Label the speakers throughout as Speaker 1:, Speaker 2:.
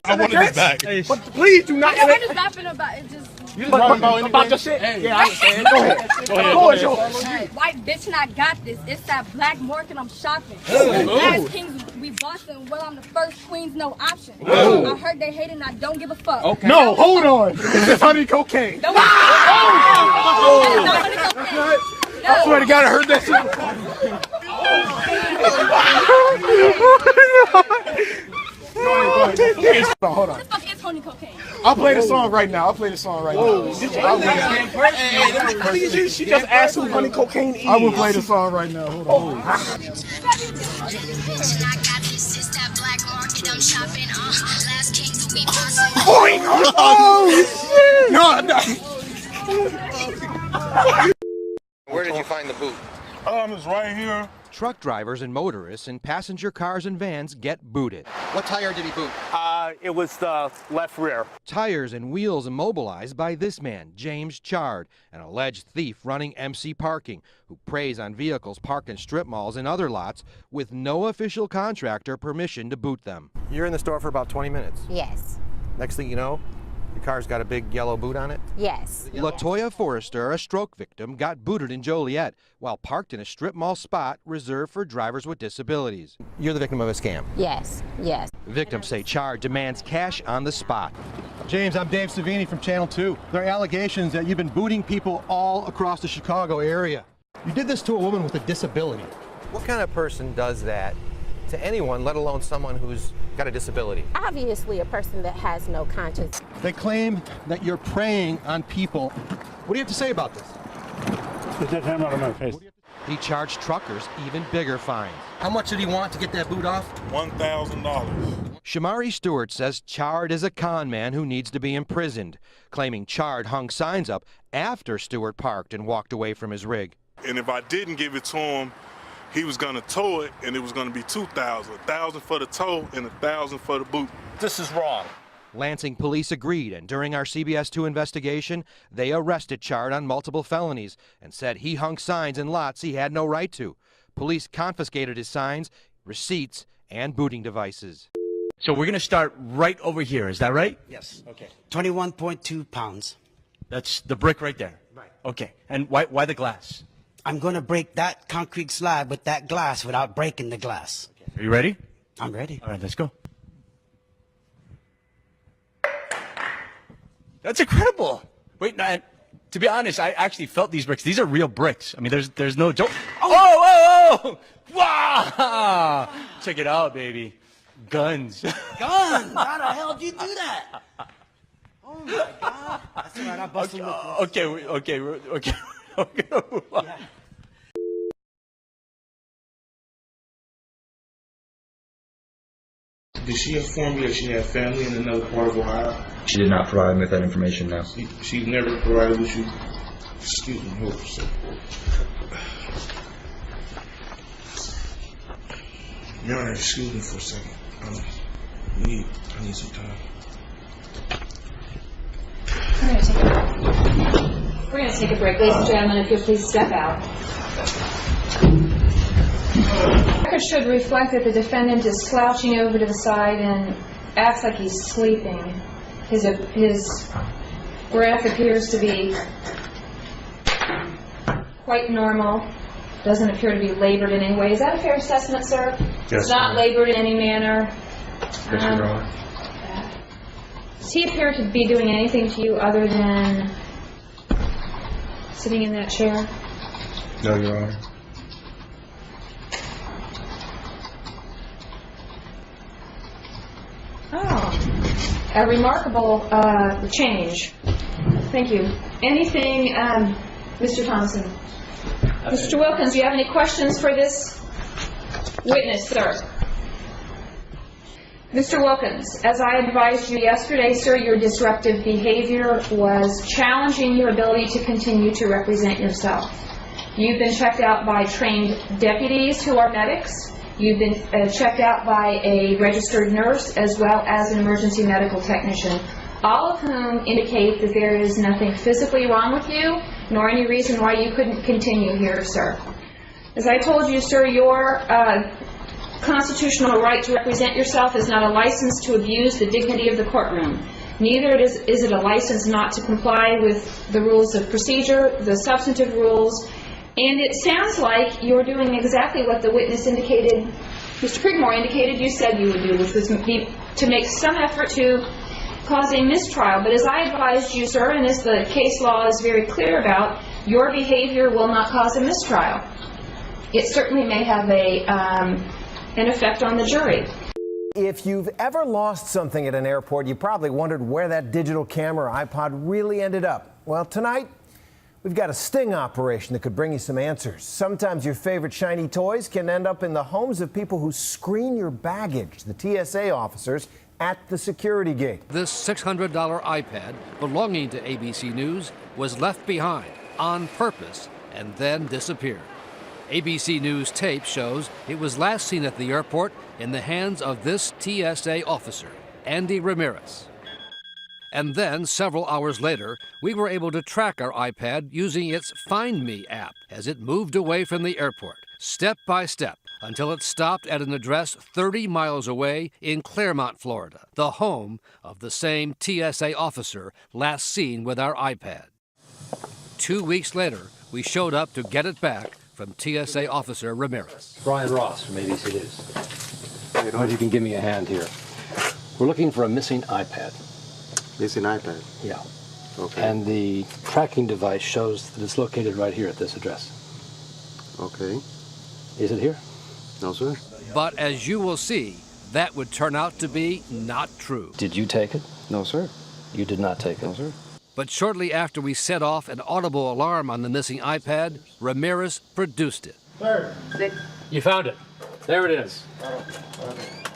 Speaker 1: I wanted this back.
Speaker 2: But please do not.
Speaker 3: I'm just laughing about it. Just.
Speaker 2: You just about your shit?
Speaker 1: Hey.
Speaker 2: Yeah, I understand. Go ahead.
Speaker 3: White bitch and I got this. It's that black market I'm shopping. Last kings we bossing. Well, I'm the first queen's no option. I heard they hate it and I don't give a fuck.
Speaker 2: Okay. No, hold on. This is honey cocaine.
Speaker 3: No,
Speaker 2: I swear to God, I heard that shit. Hold on.
Speaker 3: What the fuck is honey cocaine?
Speaker 2: I'll play the song right now. She just asked who honey cocaine is. I will play the song right now. Hold on.
Speaker 4: Where did you find the boot?
Speaker 1: It's right here.
Speaker 5: Truck drivers and motorists in passenger cars and vans get booted.
Speaker 4: What tire did he boot?
Speaker 6: It was the left rear.
Speaker 5: Tires and wheels immobilized by this man, James Chard, an alleged thief running MC Parking, who preys on vehicles parked in strip malls and other lots with no official contractor permission to boot them.
Speaker 4: You're in the store for about 20 minutes.
Speaker 7: Yes.
Speaker 4: Next thing you know, your car's got a big yellow boot on it?
Speaker 7: Yes.
Speaker 5: LaToya Forrester, a stroke victim, got booted in Joliet while parked in a strip mall spot reserved for drivers with disabilities.
Speaker 4: You're the victim of a scam.
Speaker 7: Yes. Yes.
Speaker 5: Victims say Chard demands cash on the spot.
Speaker 8: James, I'm Dave Savini from Channel 2. There are allegations that you've been booting people all across the Chicago area. You did this to a woman with a disability.
Speaker 4: What kind of person does that to anyone, let alone someone who's got a disability?
Speaker 7: Obviously a person that has no conscience.
Speaker 8: They claim that you're preying on people. What do you have to say about this?
Speaker 6: Get that hand out of my face.
Speaker 5: He charged truckers even bigger fines.
Speaker 4: How much did he want to get that boot off?
Speaker 1: $1,000.
Speaker 5: Shamari Stewart says Chard is a con man who needs to be imprisoned, claiming Chard hung signs up after Stewart parked and walked away from his rig.
Speaker 1: And if I didn't give it to him, he was going to tow it, and it was going to be $2,000. $1,000 for the tow and $1,000 for the boot.
Speaker 6: This is wrong.
Speaker 5: Lansing police agreed, and during our CBS 2 investigation, they arrested Chard on multiple felonies and said he hung signs in lots he had no right to. Police confiscated his signs, receipts, and booting devices.
Speaker 9: So we're going to start right over here, is that right?
Speaker 10: Yes.
Speaker 9: Okay.
Speaker 10: 21.2 pounds.
Speaker 9: That's the brick right there?
Speaker 10: Right.
Speaker 9: Okay. And why the glass?
Speaker 10: I'm going to break that concrete slab with that glass without breaking the glass.
Speaker 9: Are you ready?
Speaker 10: I'm ready.
Speaker 9: All right, let's go. That's incredible. Wait, no, to be honest, I actually felt these bricks. These are real bricks. I mean, there's no joke. Oh! Wow! Check it out, baby. Guns.
Speaker 10: Gun! How the hell did you do that? Oh my God! That's all right. I busted
Speaker 9: Okay.
Speaker 10: Yeah.
Speaker 11: Did she inform you that she had family in another part of Ohio?
Speaker 12: She did not provide me with that information, no.
Speaker 11: She never provided with you? Excuse me, hold on a second. Your Honor, excuse me for a second. I need some time.
Speaker 13: We're going to take a break. Ladies and gentlemen, if you'll please step out. The record should reflect that the defendant is slouching over to the side and acts like he's sleeping. His breath appears to be quite normal. Doesn't appear to be labored in any way. Is that a fair assessment, sir?
Speaker 12: Yes.
Speaker 13: It's not labored in any manner.
Speaker 12: Yes, Your Honor.
Speaker 13: Does he appear to be doing anything to you other than sitting in that chair?
Speaker 12: No, Your Honor.
Speaker 13: Oh, a remarkable change. Thank you. Anything, Mr. Thompson? Mr. Wilkins, do you have any questions for this witness, sir? Mr. Wilkins, as I advised you yesterday, sir, your disruptive behavior was challenging your ability to continue to represent yourself. You've been checked out by trained deputies who are medics. You've been checked out by a registered nurse as well as an emergency medical technician, all of whom indicate that there is nothing physically wrong with you, nor any reason why you couldn't continue here, sir. As I told you, sir, your constitutional right to represent yourself is not a license to abuse the dignity of the courtroom. Neither is it a license not to comply with the rules of procedure, the substantive rules, and it sounds like you're doing exactly what the witness indicated, Mr. Prigmore indicated you said you would do, which was to make some effort to cause a mistrial. But as I advised you, sir, and as the case law is very clear about, your behavior will not cause a mistrial. It certainly may have an effect on the jury.
Speaker 14: If you've ever lost something at an airport, you probably wondered where that digital camera or iPod really ended up. Well, tonight, we've got a sting operation that could bring you some answers. Sometimes your favorite shiny toys can end up in the homes of people who screen your baggage, the TSA officers at the security gate.
Speaker 15: This $600 iPad belonging to ABC News was left behind on purpose and then disappeared. ABC News tape shows it was last seen at the airport in the hands of this TSA officer, Andy Ramirez. And then, several hours later, we were able to track our iPad using its Find Me app as it moved away from the airport, step by step, until it stopped at an address 30 miles away in Claremont, Florida, the home of the same TSA officer last seen with our iPad. 2 weeks later, we showed up to get it back from TSA officer Ramirez.
Speaker 16: Brian Ross from ABC News. I don't know if you can give me a hand here. We're looking for a missing iPad.
Speaker 17: Missing iPad?
Speaker 16: Yeah.
Speaker 17: Okay.
Speaker 16: And the tracking device shows that it's located right here at this address.
Speaker 17: Okay.
Speaker 16: Is it here?
Speaker 17: No, sir.
Speaker 15: But as you will see, that would turn out to be not true.
Speaker 16: Did you take it?
Speaker 17: No, sir.
Speaker 16: You did not take it?
Speaker 17: No, sir.
Speaker 15: But shortly after we set off an audible alarm on the missing iPad, Ramirez produced it.
Speaker 17: Sir.
Speaker 16: You found it. There it is.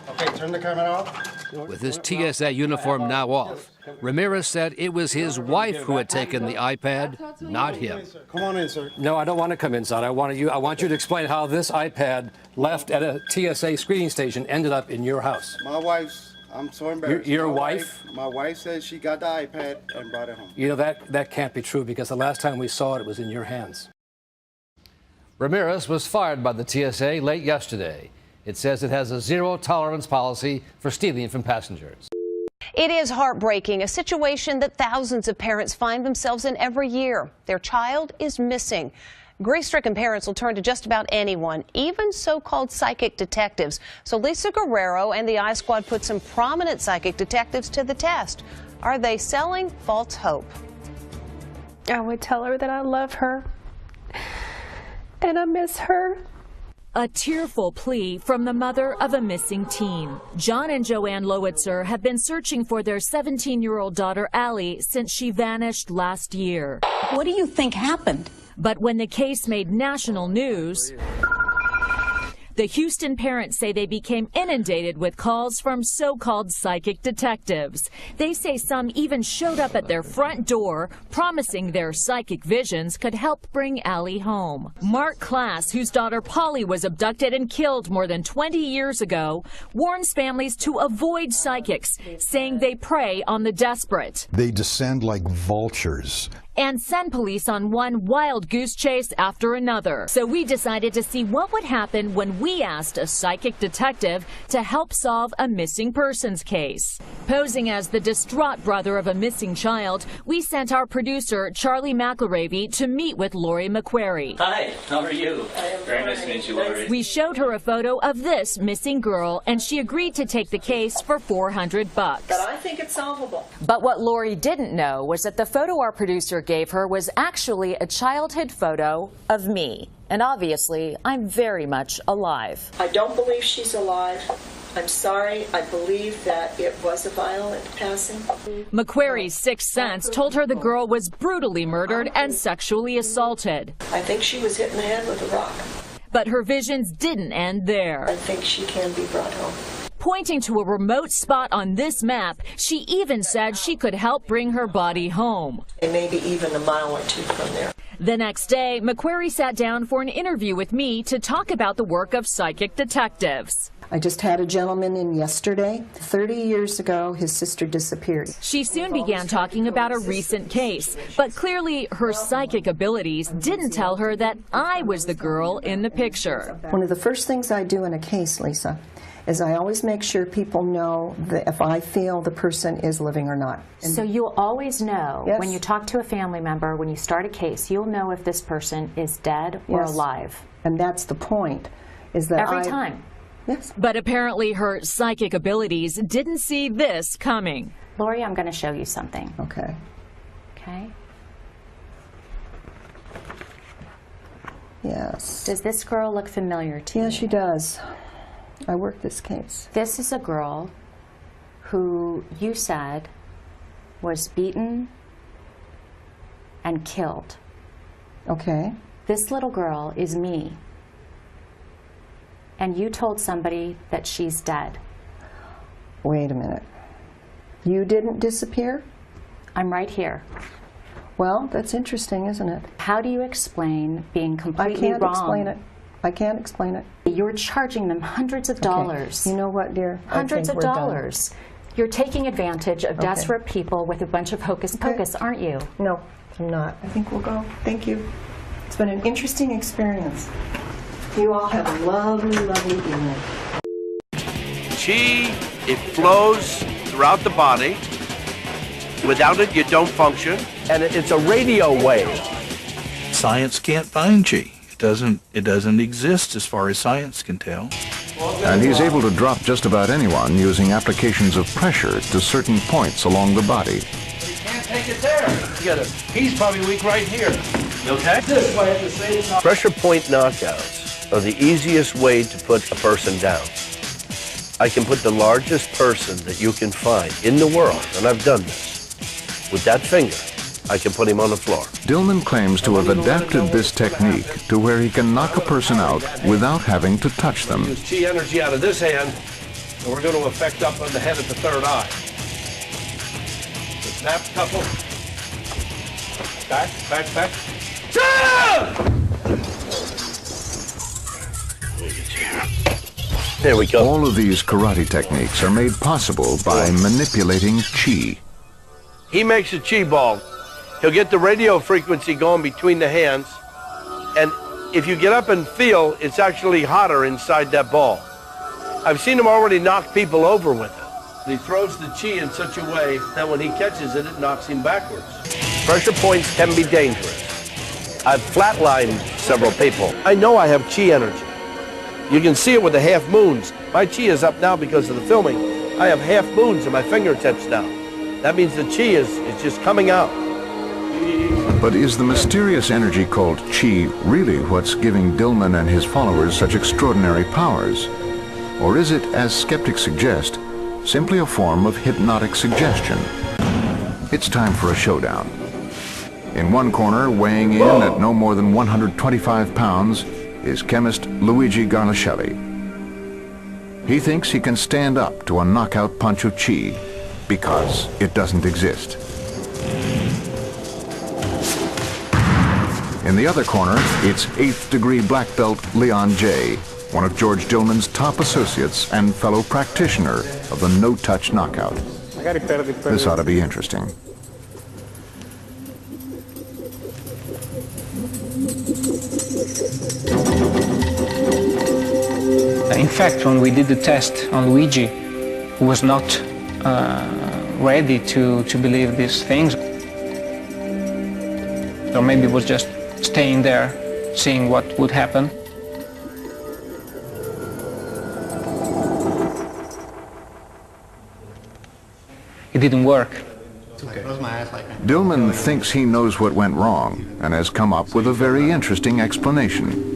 Speaker 17: Okay, turn the camera off.
Speaker 15: With his TSA uniform now off, Ramirez said it was his wife who had taken the iPad, not him.
Speaker 17: Come on in, sir.
Speaker 16: No, I don't want to come inside. I want you to explain how this iPad left at a TSA screening station ended up in your house.
Speaker 17: My wife's, I'm so embarrassed.
Speaker 16: Your wife?
Speaker 17: My wife said she got the iPad and brought it home.
Speaker 16: You know, that can't be true because the last time we saw it, it was in your hands. Ramirez was fired by the TSA late yesterday. It says it has a zero-tolerance policy for stealing from passengers.
Speaker 18: It is heartbreaking, a situation that thousands of parents find themselves in every year. Their child is missing. Grief-stricken parents will turn to just about anyone, even so-called psychic detectives. So Lisa Guerrero and the I-Squad put some prominent psychic detectives to the test. Are they selling false hope?
Speaker 19: I would tell her that I love her and I miss her.
Speaker 20: A tearful plea from the mother of a missing teen. John and Joanne Lowitzer have been searching for their 17-year-old daughter, Allie, since she vanished last year.
Speaker 21: What do you think happened?
Speaker 20: But when the case made national news, the Houston parents say they became inundated with calls from so-called psychic detectives. They say some even showed up at their front door, promising their psychic visions could help bring Allie home. Mark Klass, whose daughter Polly was abducted and killed more than 20 years ago, warns families to avoid psychics, saying they prey on the desperate.
Speaker 22: They descend like vultures.
Speaker 20: And send police on one wild goose chase after another. So we decided to see what would happen when we asked a psychic detective to help solve a missing persons case. Posing as the distraught brother of a missing child, we sent our producer, Charlie McElravy, to meet with Lori McQuarrie.
Speaker 23: Hi, how are you? Very nice to meet you, Lori.
Speaker 20: We showed her a photo of this missing girl, and she agreed to take the case for $400.
Speaker 24: But I think it's solvable.
Speaker 20: But what Lori didn't know was that the photo our producer gave her was actually a childhood photo of me. And obviously, I'm very much alive.
Speaker 24: I don't believe she's alive. I'm sorry. I believe that it was a violent passing.
Speaker 20: McQuarrie's sixth sense told her the girl was brutally murdered and sexually assaulted.
Speaker 24: I think she was hit in the head with a rock.
Speaker 20: But her visions didn't end there.
Speaker 24: I think she can be brought home.
Speaker 20: Pointing to a remote spot on this map, she even said she could help bring her body home.
Speaker 24: Maybe even a mile or two from there.
Speaker 20: The next day, McQuarrie sat down for an interview with me to talk about the work of psychic detectives.
Speaker 24: I just had a gentleman in yesterday. 30 years ago, his sister disappeared.
Speaker 20: She soon began talking about a recent case, but clearly her psychic abilities didn't tell her that I was the girl in the picture.
Speaker 24: One of the first things I do in a case, Lisa, is I always make sure people know that if I feel the person is living or not.
Speaker 2: So you'll always know,
Speaker 24: Yes.
Speaker 2: when you talk to a family member, when you start a case, you'll know if this person is dead or
Speaker 24: Yes.
Speaker 2: alive.
Speaker 24: And that's the point, is that
Speaker 2: Every time.
Speaker 24: Yes.
Speaker 20: But apparently her psychic abilities didn't see this coming.
Speaker 2: Lori, I'm going to show you something.
Speaker 24: Okay.
Speaker 2: Okay?
Speaker 24: Yes.
Speaker 2: Does this girl look familiar to you?
Speaker 24: Yes, she does. I worked this case.
Speaker 2: This is a girl who you said was beaten and killed.
Speaker 24: Okay.
Speaker 2: This little girl is me. And you told somebody that she's dead.
Speaker 24: Wait a minute. You didn't disappear?
Speaker 2: I'm right here.
Speaker 24: Well, that's interesting, isn't it?
Speaker 2: How do you explain being completely
Speaker 24: I can't
Speaker 2: wrong?
Speaker 24: explain it. I can't explain it.
Speaker 2: You're charging them hundreds of dollars.
Speaker 24: You know what, dear?
Speaker 2: Hundreds of dollars. You're taking advantage of
Speaker 24: Okay.
Speaker 2: desperate people with a bunch of hocus pocus, aren't you?
Speaker 24: No, I'm not. I think we'll go. Thank you. It's been an interesting experience. You all have a lovely, lovely evening.
Speaker 3: Qi, it flows throughout the body. Without it, you don't function. And it's a radio wave.
Speaker 7: Science can't find Qi. It doesn't exist as far as science can tell.
Speaker 22: And he's able to drop just about anyone using applications of pressure to certain points along the body.
Speaker 3: You can't take it there. He's probably weak right here. You okay? This way at the same time. Pressure point knockouts are the easiest way to put a person down. I can put the largest person that you can find in the world, and I've done this. With that finger, I can put him on the floor.
Speaker 22: Dillman claims to have adapted this technique to where he can knock a person out without having to touch them.
Speaker 3: Use Qi energy out of this hand, and we're going to affect up on the head at the third eye. So snap, couple. Back, back, back. There we go.
Speaker 22: All of these karate techniques are made possible by manipulating Qi.
Speaker 3: He makes a Qi ball. He'll get the radio frequency going between the hands, and if you get up and feel, it's actually hotter inside that ball. I've seen him already knock people over with it. He throws the Qi in such a way that when he catches it, it knocks him backwards. Pressure points can be dangerous. I've flatlined several people. I know I have Qi energy. You can see it with the half moons. My Qi is up now because of the filming. I have half moons in my fingertips now. That means the Qi is just coming out.
Speaker 22: But is the mysterious energy called Qi really what's giving Dillman and his followers such extraordinary powers? Or is it, as skeptics suggest, simply a form of hypnotic suggestion? It's time for a showdown. In one corner, weighing in at no more than 125 pounds, is chemist Luigi Garlascelli. He thinks he can stand up to a knockout punch of Qi because it doesn't exist. In the other corner, it's 8th degree black belt Leon J., one of George Dillman's top associates and fellow practitioner of the no-touch knockout. This ought to be interesting.
Speaker 8: In fact, when we did the test on Luigi, he was not ready to believe these things. Or maybe it was just staying there, seeing what would happen. It didn't work.
Speaker 22: Dillman thinks he knows what went wrong and has come up with a very interesting explanation.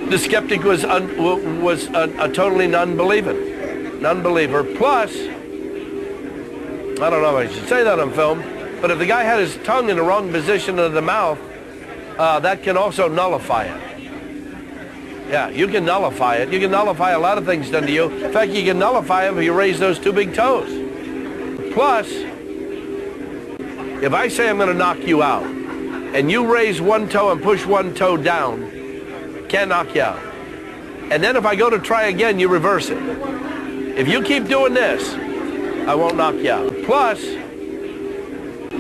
Speaker 3: The skeptic was a totally non-believer. Plus, I don't know if I should say that on film, but if the guy had his tongue in the wrong position of the mouth, that can also nullify it. Yeah, you can nullify it. You can nullify a lot of things done to you. In fact, you can nullify them if you raise those two big toes. Plus, if I say I'm going to knock you out, and you raise one toe and push one toe down, can't knock you out. And then if I go to try again, you reverse it. If you keep doing this, I won't knock you out. Plus,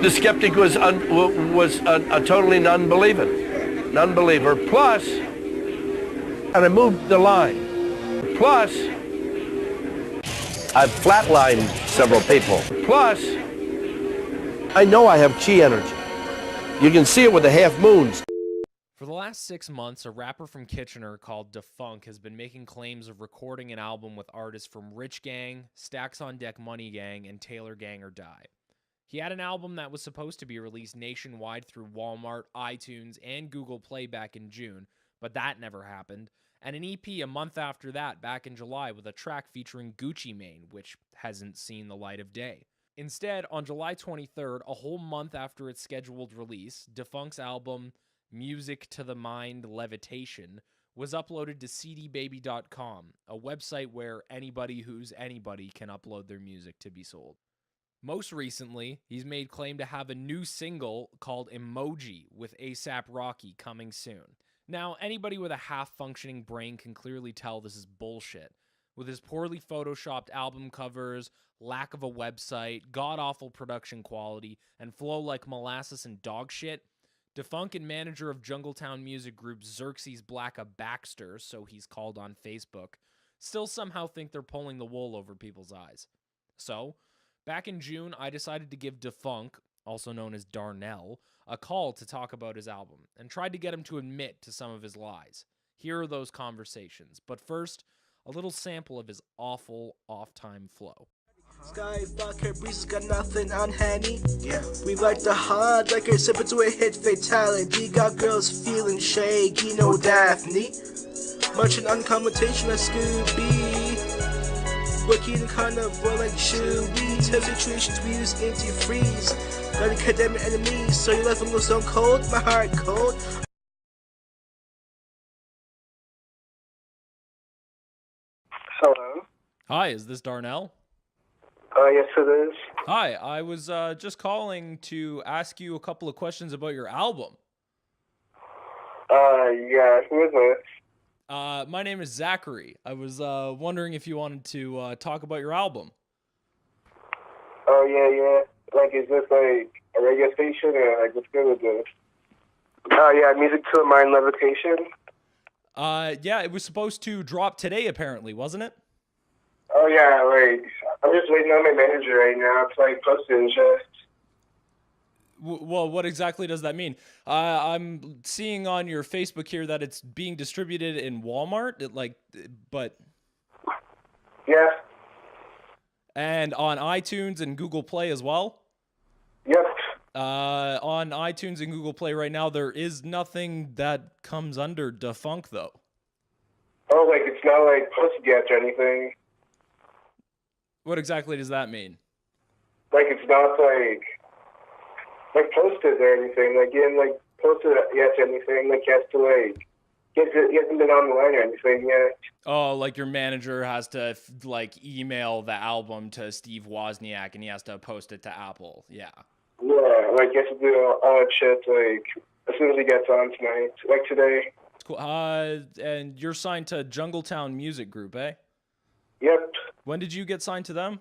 Speaker 3: the skeptic was a totally non-believer. Plus, and I moved the line. Plus, I've flatlined several people. Plus, I know I have chi energy. You can see it with the half moons.
Speaker 1: For the last 6 months, a rapper from Kitchener called Defunk has been making claims of recording an album with artists from Rich Gang, Stacks on Deck Money Gang, and Taylor Gang or Die. He had an album that was supposed to be released nationwide through Walmart, iTunes, and Google Play back in June, but that never happened, and an EP a month after that back in July with a track featuring Gucci Mane, which hasn't seen the light of day. Instead, on July 23rd, a whole month after its scheduled release, Defunk's album Music to the Mind Levitation was uploaded to cdbaby.com, a website where anybody who's anybody can upload their music to be sold. Most recently, he's made claim to have a new single called Emoji with A$AP Rocky coming soon. Now, anybody with a half-functioning brain can clearly tell this is bullshit. With his poorly photoshopped album covers, lack of a website, god-awful production quality, and flow like molasses and dog shit, Defunk and manager of Jungletown music group Xerxes Blacka Baxter, so he's called on Facebook, still somehow think they're pulling the wool over people's eyes. So, back in June, I decided to give Defunk, also known as Darnell, a call to talk about his album, and tried to get him to admit to some of his lies. Here are those conversations, but first, a little sample of his awful off-time flow.
Speaker 4: Sky, vodka, breezes got nothing on Henny. Yeah. We like the hard liquor, sip it to a hit fatality. Got girls feeling shaky, no Daphne. Much an uncommon-tation like Scooby. Working carnivore like Chewy. Tough situations we use antifreeze. Got to condemn your enemies, so your life will go stone cold, my heart cold.
Speaker 5: Hello.
Speaker 1: Hi, is this Darnell?
Speaker 5: Yes, it is.
Speaker 1: Hi, I was just calling to ask you a couple of questions about your album.
Speaker 5: Yeah, who is this?
Speaker 1: My name is Zachary. I was wondering if you wanted to talk about your album.
Speaker 5: Oh, yeah. Like, is this, like, a radio station, or, like, what's good with this? Yeah, Music to the Mind Levitation.
Speaker 1: Yeah, it was supposed to drop today, apparently, wasn't it?
Speaker 5: Oh, yeah, like, I'm just waiting on my manager right now to, like, post it and shit.
Speaker 1: Well, what exactly does that mean? I'm seeing on your Facebook here that it's being distributed in Walmart, but...
Speaker 5: Yeah.
Speaker 1: And on iTunes and Google Play as well?
Speaker 5: Yep.
Speaker 1: On iTunes and Google Play right now, there is nothing that comes under Defunk, though.
Speaker 5: Oh, like, it's not, like, posted yet or anything.
Speaker 1: What exactly does that mean?
Speaker 5: Like, it's not, like posted or anything. Like, you didn't, like, post it yet or anything. Like, he has to, like, he hasn't been on the line or anything yet.
Speaker 1: Oh, like your manager has to, like, email the album to Steve Wozniak and he has to post it to Apple. Yeah.
Speaker 5: Yeah, like, he has to do all that shit, like, as soon as he gets on tonight. Like, today.
Speaker 1: Cool. And you're signed to Jungletown Music Group, eh?
Speaker 5: Yep.
Speaker 1: When did you get signed to them?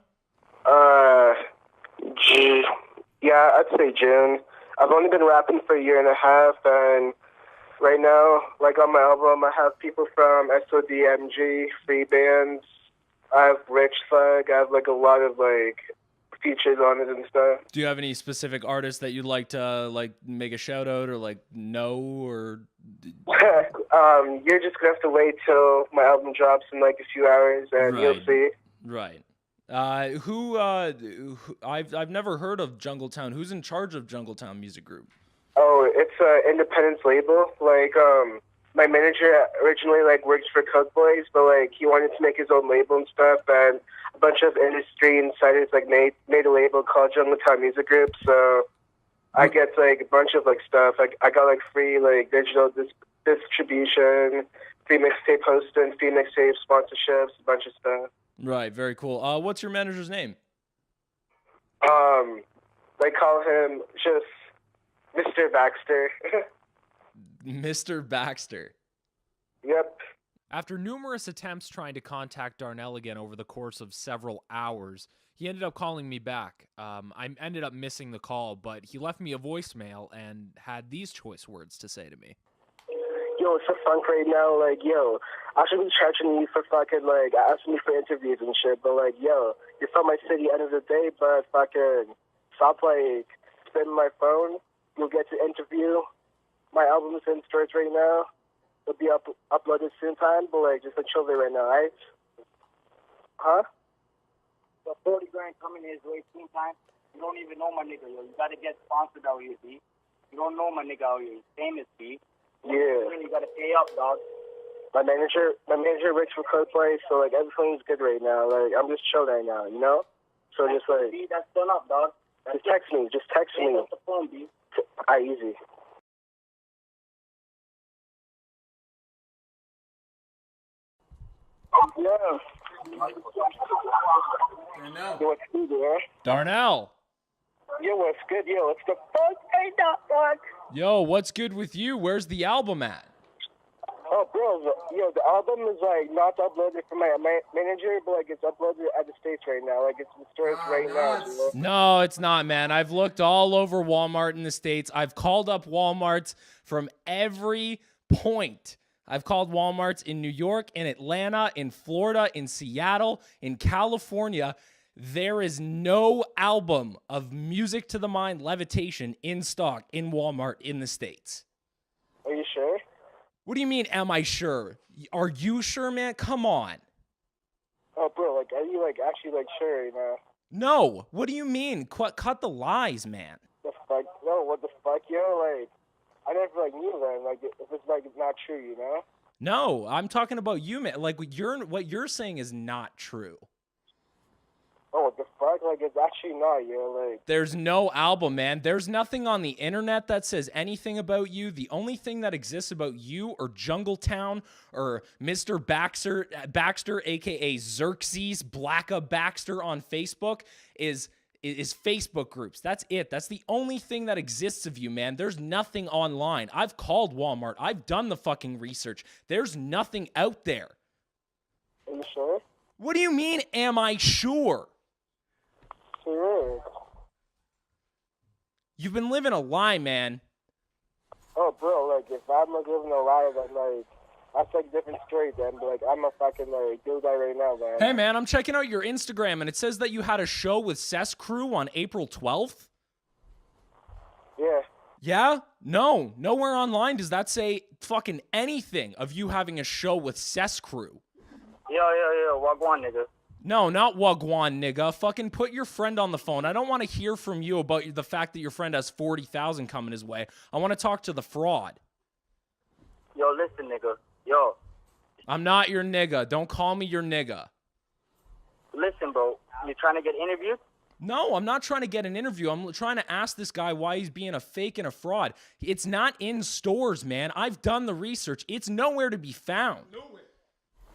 Speaker 5: Yeah, I'd say June. I've only been rapping for a year and a half, and right now, like, on my album, I have people from SODMG, Free Bands, I have Rich Thug, I have, like, a lot of, like, features on it and stuff.
Speaker 1: Do you have any specific artists that you'd like to, like, make a shout out or, like, know, or...
Speaker 5: You're just gonna have to wait till my album drops in, like, a few hours, and you'll see.
Speaker 1: Right. I've never heard of Jungletown. Who's in charge of Jungletown Music Group?
Speaker 5: Oh, it's an independent label. Like, my manager originally, like, worked for Coke Boys, but, like, he wanted to make his own label and stuff, and a bunch of industry insiders, like, made a label called Jungletown Music Group, so I get, like, a bunch of, like, stuff. I got, like, free, like, digital distribution, free mixtape hosting, free mixtape sponsorships, a bunch of stuff.
Speaker 1: Right, very cool. What's your manager's name?
Speaker 5: They call him just Mr. Baxter.
Speaker 1: Mr. Baxter.
Speaker 5: Yep.
Speaker 1: After numerous attempts trying to contact Darnell again over the course of several hours, he ended up calling me back. I ended up missing the call, but he left me a voicemail and had these choice words to say to me.
Speaker 5: Yo, it's for funk right now. Like, yo, I should be charging you for fucking, like, asking me for interviews and shit. But, like, yo, you're from my city end of the day, but fucking stop, like, spending my phone. You'll get to interview. My album's in stores right now. It'll be uploaded soon time, but, like, just chill there right now, right? Huh?
Speaker 6: The 40 grand coming his way soon time. You don't even know my nigga, yo. You gotta get sponsored out here, B. You don't know my nigga out here. He's famous, B.
Speaker 5: Yeah.
Speaker 6: You gotta pay up, dog.
Speaker 5: My manager works for Codeplay, so, like, everything's good right now. Like, I'm just chill right now, you know? So just, like...
Speaker 6: B, that's done up, dog.
Speaker 5: Just text me. Just text me.
Speaker 6: Pick up the phone, B.
Speaker 5: Easy. Yeah.
Speaker 6: Darnell.
Speaker 5: Yo, what's good, man?
Speaker 1: Darnell.
Speaker 5: Yo, what's good? Yo, what's the fuck? Hey, dog.
Speaker 1: Yo, what's good with you? Where's the album at?
Speaker 5: Oh, bro, the album is, like, not uploaded from my manager, but, like, it's uploaded at the States right now. Like, it's in stores right now. Bro.
Speaker 1: No, it's not, man. I've looked all over Walmart in the States. I've called up Walmarts from every point. I've called Walmarts in New York, in Atlanta, in Florida, in Seattle, in California. There is no album of Music to the Mind Levitation in stock in Walmart in the States.
Speaker 5: Are you sure?
Speaker 1: What do you mean, am I sure? Are you sure, man? Come on.
Speaker 5: Oh, bro, like, are you, like, actually, like, sure, you know?
Speaker 1: No. What do you mean? Cut the lies, man.
Speaker 5: The fuck? No, what the fuck, yo? Like, I never, like, knew that. Like, if it's, like, it's not true, you know?
Speaker 1: No, I'm talking about you, man. Like, what you're saying is not true.
Speaker 5: Oh, what the fuck? Like, it's actually not, yo. Like,
Speaker 1: there's no album, man. There's nothing on the internet that says anything about you. The only thing that exists about you or Jungletown or Mr. Baxter, aka Xerxes Blacka Baxter on Facebook is Facebook groups. That's it. That's the only thing that exists of you, man. There's nothing online. I've called Walmart. I've done the fucking research. There's nothing out there.
Speaker 5: Are you sure?
Speaker 1: What do you mean, am I sure?
Speaker 5: Sure.
Speaker 1: You've been living a lie, man.
Speaker 5: Oh, bro, like, if I'm, like, living a lie, then, like, that's, like, a different story, then. But, like, I'm a fucking, like, dude guy right now, man.
Speaker 1: Hey, man, I'm checking out your Instagram, and it says that you had a show with Cess Crew on April 12th?
Speaker 5: Yeah.
Speaker 1: Yeah? No. Nowhere online does that say fucking anything of you having a show with Cess Crew.
Speaker 6: Yo, wagwan, nigga.
Speaker 1: No, not wagwan, nigga. Fucking put your friend on the phone. I don't want to hear from you about the fact that your friend has 40,000 coming his way. I want to talk to the fraud.
Speaker 6: Yo, listen, nigga. Yo.
Speaker 1: I'm not your nigga. Don't call me your nigga.
Speaker 6: Listen, bro. You trying to get interviewed?
Speaker 1: No, I'm not trying to get an interview. I'm trying to ask this guy why he's being a fake and a fraud. It's not in stores, man. I've done the research. It's nowhere to be found.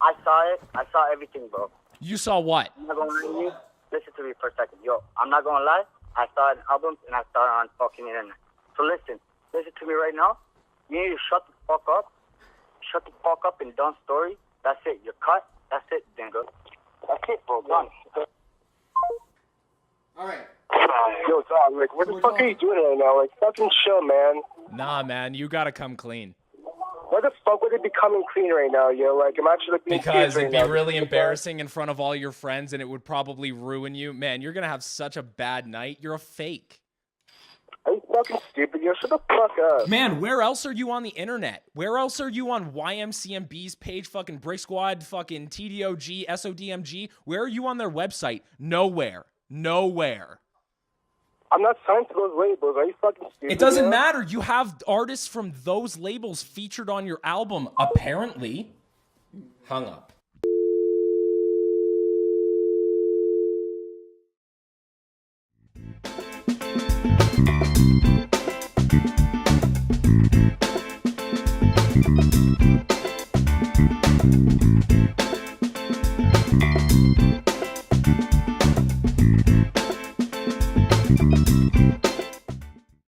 Speaker 6: I saw it. I saw everything, bro.
Speaker 1: You saw what?
Speaker 6: I'm not gonna lie to you. Listen to me for a second. Yo, I'm not gonna lie. I saw an album and I saw it on fucking internet. So listen to me right now. You need to shut the fuck up. Shut the fuck up and done story. That's it. You're cut. That's it, dingo. That's it, bro. Done.
Speaker 17: All right.
Speaker 5: Yo, dog, like, what the fuck are you doing right now? Like, fucking chill, man.
Speaker 1: Nah, man, you gotta come clean.
Speaker 5: Why the fuck would it be coming clean right now, yo? Like, I'm actually like, being
Speaker 1: because
Speaker 5: serious
Speaker 1: it'd
Speaker 5: right
Speaker 1: be
Speaker 5: now.
Speaker 1: really embarrassing in front of all your friends, and it would probably ruin you. Man, you're gonna have such a bad night. You're a fake.
Speaker 5: Are you fucking stupid? Yo, shut the fuck up.
Speaker 1: Man, where else are you on the internet? Where else are you on YMCMB's page, fucking Brick Squad, fucking TDOG, SODMG? Where are you on their website? Nowhere. Nowhere.
Speaker 5: I'm not signed to those labels. Are you fucking stupid?
Speaker 1: It doesn't matter. You have artists from those labels featured on your album, apparently. Hung up.